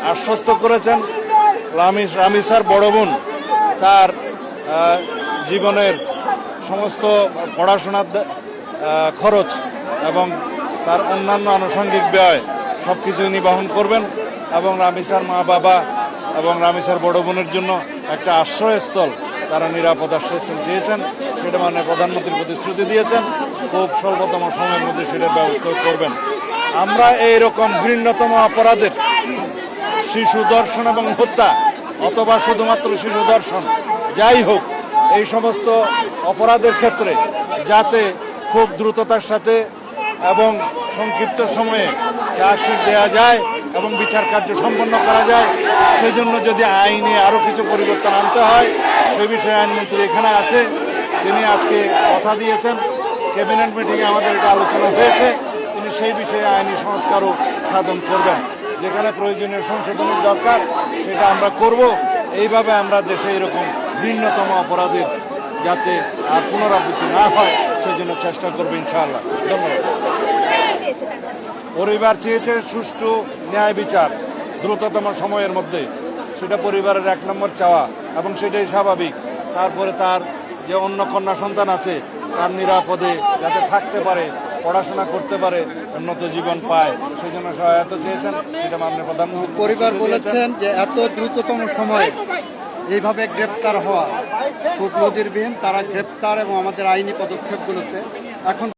আশ্বস্ত করেছেন রামিসার বড় বোন তার জীবনের সমস্ত পড়াশোনার খরচ এবং তার অন্যান্য আনুষঙ্গিক ব্যয় সব কিছুই নিবহন করবেন এবং রামিসার মা বাবা এবং রামিসার বড় বোনের জন্য একটা আশ্রয়স্থল, তারা নিরাপদ আশ্রয়স্থল চেয়েছেন, সেটা মাননীয় প্রধানমন্ত্রী প্রতিশ্রুতি দিয়েছেন খুব স্বল্পতম সময়ের মধ্যে সেটার ব্যবস্থা করবেন। আমরা এইরকম ঘৃণ্যতম অপরাধের শিশু ধর্ষণ এবং হত্যা অথবা শুধুমাত্র শিশু ধর্ষণ যাই হোক, এই সমস্ত অপরাধের ক্ষেত্রে যাতে খুব দ্রুততার সাথে এবং সংক্ষিপ্ত সময়ে চার্জশিট দেওয়া যায় এবং বিচার কার্য সম্পন্ন করা যায়, সেই জন্য যদি আইনে আরও কিছু পরিবর্তন আনতে হয় সে বিষয়ে আইনমন্ত্রী এখানে আছে, তিনি আজকে কথা দিয়েছেন। ক্যাবিনেট মিটিংয়ে আমাদের এটা আলোচনা হয়েছে, তিনি সেই বিষয়ে আইনি সংস্কারও সাধন করবেন। যেখানে প্রয়োজনীয় সংশোধনের দরকার সেটা আমরা করব। এইভাবে আমরা দেশে এরকম ভিন্নতম অপরাধের যাতে আর পুনরাবৃত্তি না হয় সেজন্য চেষ্টা করবো ইনশাআল্লাহ। ধন্যবাদ। পরিবার চেয়েছে সুষ্ঠু ন্যায় বিচার দ্রুততম সময়ের মধ্যে, সেটা পরিবারের 1 নম্বর চাওয়া এবং সেটাই স্বাভাবিক। তারপরে তার যে অন্য কন্যা সন্তান আছে তার নিরাপদে যাতে থাকতে পারে, পড়াশোনা করতে পারে, উন্নত জীবন পায়, সেই জন্য সহায়তা চেয়েছেন, সেটা মাননীয় প্রধানমন্ত্রী। পরিবার বলেছেন যে এত দ্রুততম সময়ে এইভাবে গ্রেপ্তার হওয়া খুব নজিরবিহীন, তারা গ্রেপ্তার এবং আমাদের আইনি পদক্ষেপগুলোতে এখন